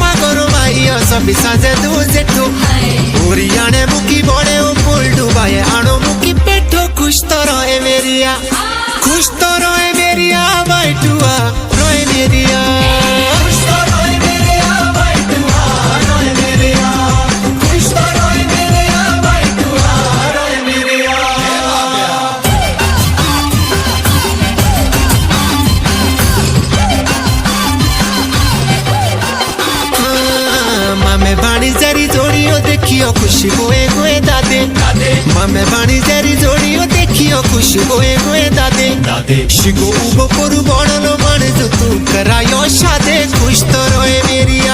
मामा करो भाई सभी साजे दो जेठो ओरियाने मुकी बड़े ओ पुल डुबाए आनो मुकी पेठो खुश तो रहे मेरिया खुश तो रहे मेरिया बैठुआ रोए मेरिया खुश तो रहे मेरिया बैठुआ रोए मेरिया खुश तो रहे मेरिया बैठुआ रोए मेरिया मामे बाणी जरी जोड़ियो देखियो खुशी गोए गोए दादे मामे बाणी जरी जोड़ियो देखियो खुशी गोए गोए दादे शिगो उबो पुरु बड़लो मान जो तू करायो शादे खुश तो रोए मेरिया